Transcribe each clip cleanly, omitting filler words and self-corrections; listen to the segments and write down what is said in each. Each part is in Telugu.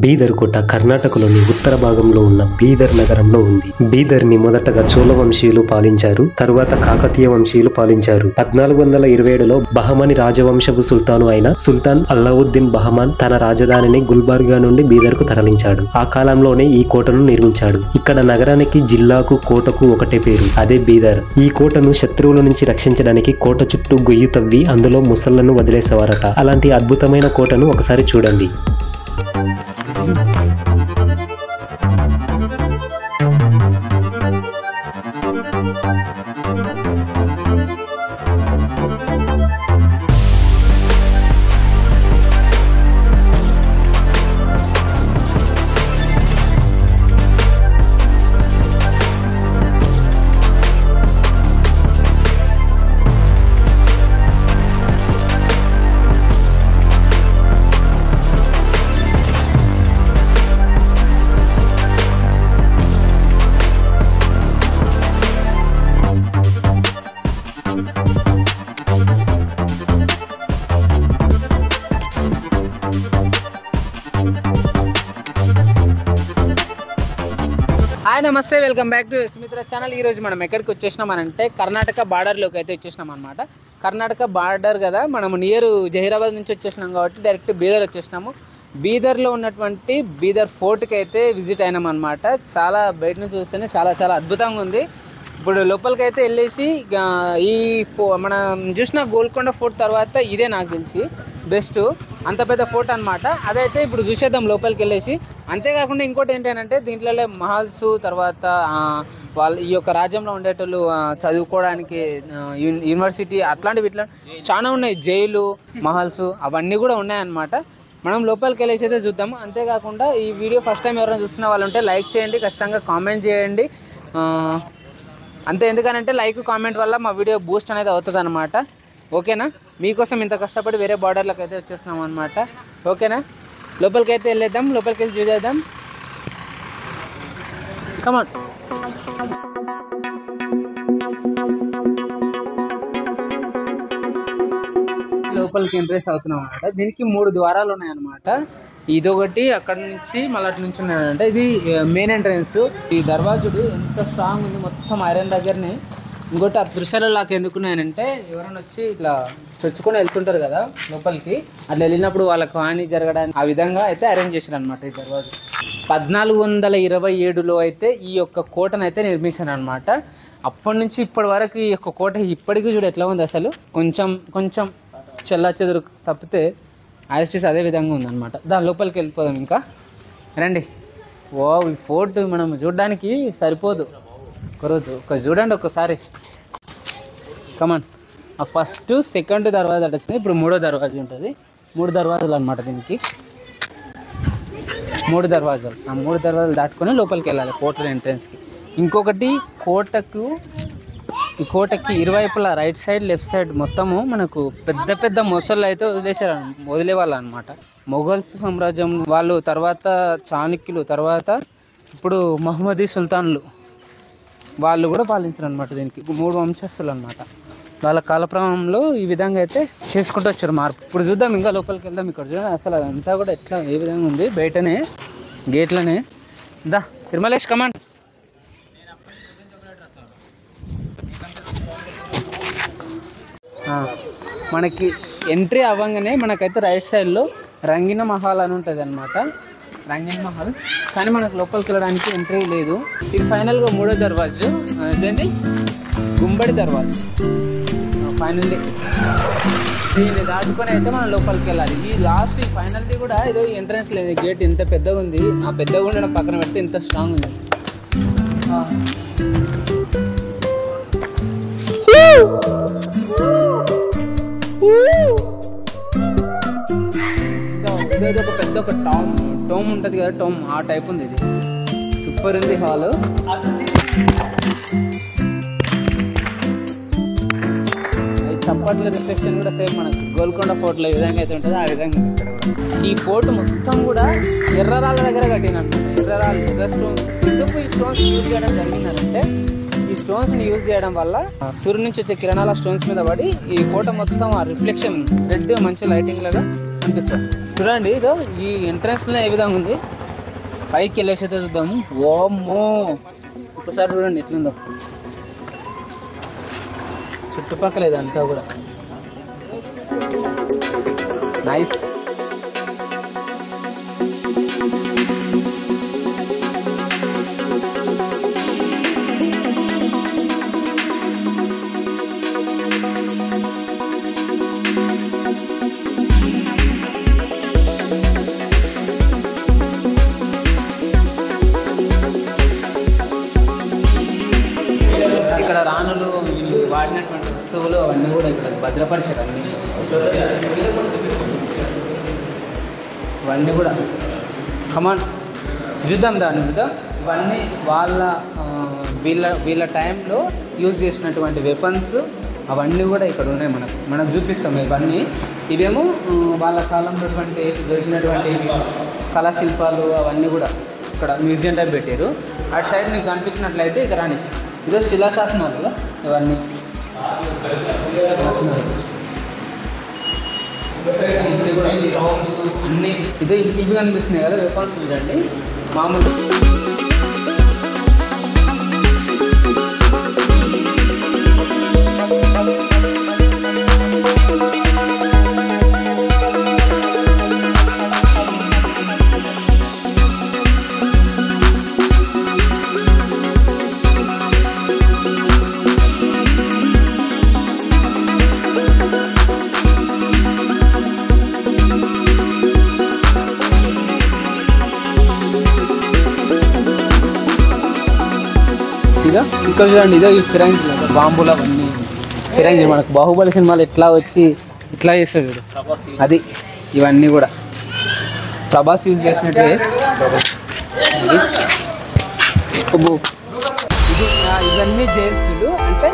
బీదర్ కోట కర్ణాటకలోని ఉత్తర భాగంలో ఉన్న బీదర్ నగరంలో ఉంది. బీదర్ ని మొదటగా చోళ వంశీయులు పాలించారు. తరువాత కాకతీయ వంశీయులు పాలించారు. 1427లో బహమని రాజవంశపు సుల్తాను అయిన సుల్తాన్ అల్లావుద్దీన్ బహమాన్ తన రాజధానిని గుల్బర్గా నుండి బీదర్ కు తరలించాడు. ఆ కాలంలోనే ఈ కోటను నిర్మించాడు. ఇక్కడ నగరానికి, జిల్లాకు, కోటకు ఒకటే పేరు, అదే బీదర్. ఈ కోటను శత్రువుల నుంచి రక్షించడానికి కోట చుట్టూ గొయ్యి తవ్వి అందులో ముసళ్లను వదిలేసేవారట. అలాంటి అద్భుతమైన కోటను ఒకసారి చూడండి. హాయ్ నమస్తే, welcome back to Sumitra channel. ఈరోజు మనం ఎక్కడికి వచ్చేసినామనంటే కర్ణాటక బార్డర్లోకి అయితే వచ్చేసినాం అనమాట. కర్ణాటక బార్డర్ కదా, మనము నియర్ జహీరాబాద్ నుంచి వచ్చేసినాం కాబట్టి డైరెక్ట్ బీదర్ వచ్చేసినాము. బీదర్లో ఉన్నటువంటి బీదర్ ఫోర్ట్కి అయితే విజిట్ అయినాం అనమాట. చాలా బయట నుంచి చూస్తేనే చాలా అద్భుతంగా ఉంది. ఇప్పుడు లోపలికి అయితే వెళ్ళేసి ఈ మనం చూసిన గోల్కొండ ఫోర్ట్ తర్వాత ఇదే నాకు తెలిసి బెస్ట్, అంత పెద్ద ఫోర్ట్ అనమాట. అదైతే ఇప్పుడు చూసేద్దాం లోపలికి వెళ్ళేసి. అంతేకాకుండా ఇంకోటి ఏంటంటే దీంట్లో మహల్స్, తర్వాత వాళ్ళు ఈ యొక్క రాజ్యంలో ఉండేటోళ్ళు చదువుకోవడానికి యూనివర్సిటీ అట్లాంటివి ఇట్లా చాలా ఉన్నాయి. జైలు, మహల్స్ అవన్నీ కూడా ఉన్నాయన్నమాట. మనం లోపలికి వెళ్ళేసి అయితే చూద్దాము. అంతేకాకుండా ఈ వీడియో ఫస్ట్ టైం ఎవరైనా చూస్తున్న వాళ్ళు ఉంటే లైక్ చేయండి, ఖచ్చితంగా కామెంట్ చేయండి. అంతే, ఎందుకనంటే లైక్ కామెంట్ వల్ల మా వీడియో బూస్ట్ అనేది అవుతుంది అనమాట. ఓకేనా, మీకోసం ఇంత కష్టపడి వేరే బార్డర్లకు అయితే వచ్చేస్తున్నాం అనమాట. ఓకేనా, లోపలికి అయితే వెళ్ళేద్దాం, లోపలికి వెళ్ళి చూసేద్దాం. కమాన్. లోపలికి ఎంట్రెన్స్ అవుతున్నాం అనమాట. దీనికి 3 ద్వారాలు ఉన్నాయన్నమాట. ఇదొకటి, అక్కడ నుంచి మళ్ళీ అటు నుంచి ఉన్నాయంటే ఇది మెయిన్ ఎంట్రెన్స్. ఈ దర్వాజుడు ఎంత స్ట్రాంగ్ ఉంది, మొత్తం ఐరన్ దగ్గరనే. ఇంకోటి ఆ దృశ్యాలు నాకు ఎందుకున్నాయనంటే ఎవరైనా వచ్చి ఇట్లా చొచ్చుకొని వెళ్తుంటారు కదా లోపలికి, అట్లా వెళ్ళినప్పుడు వాళ్ళకి హాని జరగడానికి ఆ విధంగా అయితే అరేంజ్ చేశారు అనమాట ఈ దర్వాజు. 1427లో అయితే ఈ యొక్క కోటను అయితే నిర్మించారు అనమాట. అప్పటి నుంచి ఇప్పటి వరకు ఈ యొక్క కోట ఇప్పటికీ చూడు ఎట్లా ఉంది అసలు. కొంచెం చెల్లా చెదురు తప్పితే ఐస్టీస్ అదే విధంగా ఉందన్నమాట. దాని లోపలికి వెళ్ళిపోదాం ఇంకా, రండి. ఓ, ఈ ఫోర్ట్ మనం చూడడానికి సరిపోదు, ఒకరోజు చూడండి ఒక్కసారి. కమాన్. ఆ ఫస్ట్ సెకండ్ దర్వాజా వచ్చింది, ఇప్పుడు 3వ దర్వాజా ఉంటుంది. 3 దర్వాజాలు అనమాట దీనికి. 3 దర్వాజాలు. ఆ 3 దర్వాజాలు దాటుకొని లోపలికి వెళ్ళాలి కోట ఎంట్రెన్స్కి. ఇంకొకటి ఈ కోటకి ఇరువైపులా రైట్ సైడ్, లెఫ్ట్ సైడ్ మొత్తము మనకు పెద్ద మొసళ్ళు అయితే వదిలేవాళ్ళు అనమాట. మొఘల్స్ సామ్రాజ్యం వాళ్ళు, తర్వాత చాణక్యులు, తర్వాత ఇప్పుడు మహమ్మదీ సుల్తాన్లు వాళ్ళు కూడా పాలించారు అనమాట. దీనికి 3 వంశస్థులు అనమాట. వాళ్ళ కాలక్రమంలో ఈ విధంగా అయితే చేసుకుంటూ వచ్చారు మార్పు. ఇప్పుడు చూద్దాం, ఇంకా లోపలికి వెళ్దాం. ఇక్కడ చూడండి అసలు అదంతా కూడా ఎట్లా ఏ విధంగా ఉంది, బయటనే గేట్లనే. దా తిరుమలేష్, కమాండ్. మనకి ఎంట్రీ అవ్వగానే మనకైతే రైట్ సైడ్లో రంగిన మహల్ అని ఉంటుంది అనమాట. రంగిన మహల్, కానీ మనకు లోపలికి వెళ్ళడానికి ఎంట్రీ లేదు. ఇది ఫైనల్గా 3వ దర్వాజు, అదేంటి గుంబడి దర్వాజు. ఫైనల్లీ దీన్ని దాటుకొని అయితే మనం లోపలికి వెళ్ళాలి. ఈ లాస్ట్ ఈ ఫైనల్ది కూడా ఏదో ఎంట్రన్స్ లేదు. గేట్ ఇంత పెద్దగా ఉంది, ఆ పెద్దగా ఉండడం పక్కన పెడితే ఇంత స్ట్రాంగ్ ఉంది. ఇది ఒక పెద్ద టోమ్ ఉంటుంది కదా, టోమ్ ఆ టైప్ ఉంది. ఇది సూపర్ ఉంది హాల్. చప్పట్ల రిఫ్లెక్షన్ కూడా సేమ్ మనకు గోల్కొండ ఫోర్ట్లో ఏ విధంగా అయితే ఉంటుందో ఆ విధంగా ఇక్కడ కూడా. ఈ ఫోర్ట్ మొత్తం కూడా ఎర్రరాళ్ళ దగ్గర కట్టినట్టు. ఎర్ర స్టోన్స్. ఎందుకు ఈ స్టోన్స్ యూజ్ చేయడం జరిగిందంటే ఈ స్టోన్స్ని యూజ్ చేయడం వల్ల సూర్యుడి నుంచి వచ్చే కిరణాల స్టోన్స్ మీద పడి ఈ కోట మొత్తం ఆ రిఫ్లెక్షన్ రెడ్ మంచి లైటింగ్ లాగా చూపిస్తాను చూడండి. ఇదో ఈ ఎంట్రన్స్లో ఏ విధంగా ఉంది, పైకి వెళ్ళేసి చూద్దాము. ఓమ్మో ఒకసారి చూడండి ఎట్లుందో చుట్టుపక్కల, ఇదంతా కూడా నైస్. ఇక్కడ రాణులు వాడినటువంటి వస్తువులు అవన్నీ కూడా ఇక్కడ భద్రపరిచారు. ఇవన్నీ కూడా కమాన్ చూద్దాం దాని మీద. ఇవన్నీ వీళ్ళ టైంలో యూజ్ చేసినటువంటి వెపన్స్ అవన్నీ కూడా ఇక్కడ ఉన్నాయి. మనకు చూపిస్తాం ఇవన్నీ. ఇవేమో వాళ్ళ కాలంలో దొరికినటువంటి కళాశిల్పాలు అవన్నీ కూడా ఇక్కడ మ్యూజియం టైప్ పెట్టారు. అటు సైడ్ మీకు కనిపించినట్లయితే ఇక్కడ రాని ఇదో శిలాశాసనాలు కదా, ఇవన్నీ శాసనాలు అన్నీ ఇవి కనిపిస్తున్నాయి కదా వెపన్స్. చూడండి మామూలు ఇక్కడ చూడండి. ఇదో ఈ ఫిరంగి బాంబులు అవన్నీ ఫిరంగి మనకు బాహుబలి సినిమాలు ఎట్లా వచ్చి ఇట్లా చేస్తాడు చూడు, అది ఇవన్నీ కూడా ప్రభాస్ యూజ్ చేసినట్టే. ఇవన్నీ జైల్స్లు అంటే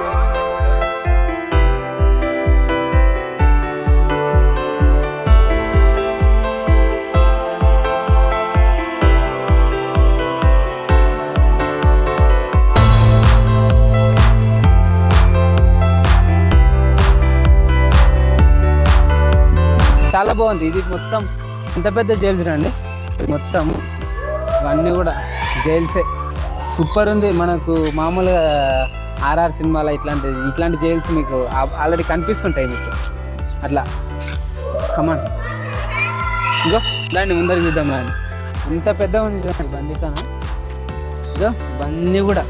చాలా బాగుంది. ఇది మొత్తం ఎంత పెద్ద జైల్స్ రండి, మొత్తం ఇవన్నీ కూడా జైల్సే. సూపర్ ఉంది. మనకు మామూలుగా ఆర్ఆర్ సినిమాలో ఇట్లాంటి జైల్స్ మీకు ఆల్రెడీ కనిపిస్తుంటాయి మీకు అట్లా. కమాన్ ఇగో దాన్ని ముందర చూద్దాం. దాన్ని ఎంత పెద్దగా ఉంది చూడండి బండి కన్నా. ఇగో ఇవన్నీ కూడా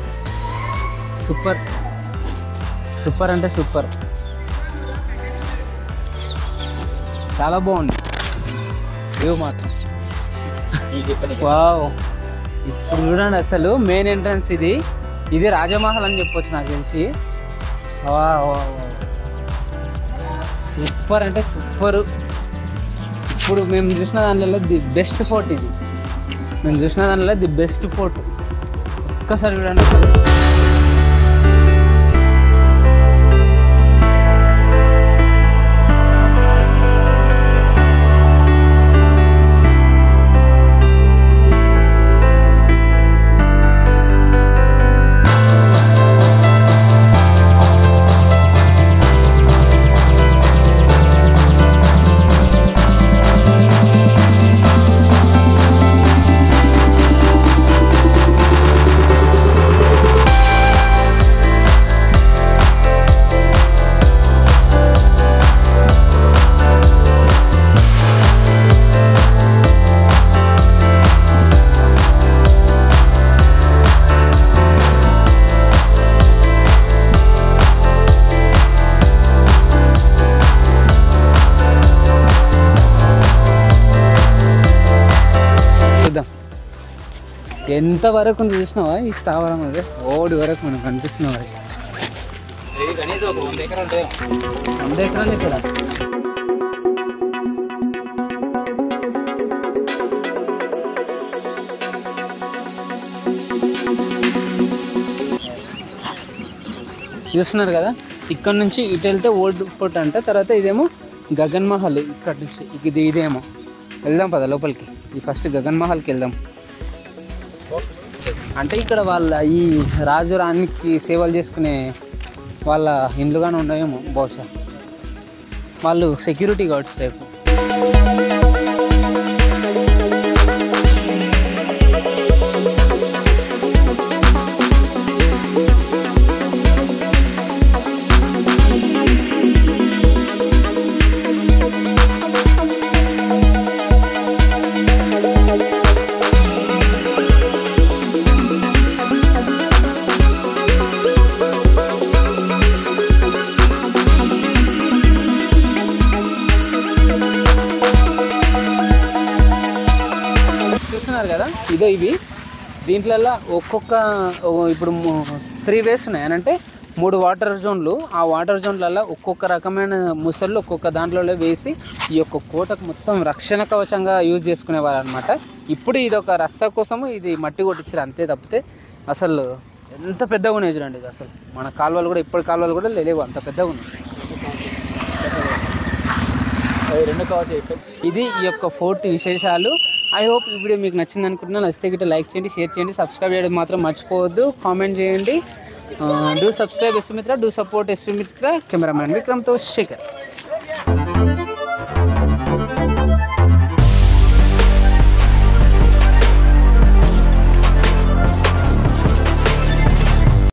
సూపర్ సూపర్ అంటే సూపర్, చాలా బాగుంది వ్యూ మాత్రం. వావ్ ఇప్పుడు చూడండి అసలు మెయిన్ ఎంట్రన్స్ ఇది రాజమహల్ అని చెప్పొచ్చు నాకు తెలిసి. సూపర్ అంటే సూపర్. ఇప్పుడు మేము చూసిన దానిలో ది బెస్ట్ ఫోర్ట్ ఇది. The best fort. ఒక్కసారి చూడండి అసలు. ఎంత వరకు చూసినావా ఈ స్థావరం? అదే ఓడి వరకు మనకు కనిపిస్తున్న వరకు కనీసం 100 ఎకరాలు ఉంటాయి. 100 ఎకరాలు ఇక్కడ. చూస్తున్నారు కదా, ఇక్కడ నుంచి ఇటు వెళ్తే ఓల్డ్ ఫోర్ట్ అంట. తర్వాత ఇదేమో గగన్ మహల్. ఇక్కడ నుంచి ఇదేమో వెళ్దాం పద లోపలికి. ఈ ఫస్ట్ గగన్ మహల్కి వెళ్దాం. అంటే ఇక్కడ వాళ్ళ ఈ రాజు రాణికి సేవలు చేసుకునే వాళ్ళ ఇండ్లుగానే ఉన్నాయేమో బహుశా. వాళ్ళు సెక్యూరిటీ గార్డ్స్ టైపు. చూస్తున్నారు కదా ఇవి దీంట్లలో ఇప్పుడు 3 వేస్ ఉన్నాయి అని అంటే 3 వాటర్ జోన్లు. ఆ వాటర్ జోన్లలో ఒక్కొక్క రకమైన ముసళ్ళు ఒక్కొక్క దాంట్లో వేసి ఈ యొక్క కోటకు మొత్తం రక్షణ కవచంగా యూజ్ చేసుకునేవారు అనమాట. ఇప్పుడు ఇది ఒక రస్తా కోసము ఇది మట్టి కొట్టించారు అంతే తప్పితే అసలు ఎంత పెద్దగా ఉన్నాయి చూడండి. ఇది అసలు మన కాలువలు కూడా ఇప్పటి కాలువలు కూడా లేవు, అంత పెద్దగా ఉన్నాయి. ఇది ఈ యొక్క ఫోర్ట్ విశేషాలు. ఐ హోప్ ఈ వీడియో మీకు నచ్చింది అనుకుంటున్నాను. నచ్చితే గిట్ట లైక్ చేయండి, షేర్ చేయండి, సబ్స్క్రైబ్ చేయడం మాత్రం మర్చిపోవద్దు. కామెంట్ చేయండి. డూ సబ్స్క్రైబ్ ఎస్వి మిత్ర, డూ సపోర్ట్ ఎస్వి మిత్ర. కెమెరామ్యాన్ విక్రమ్తో శేఖర్.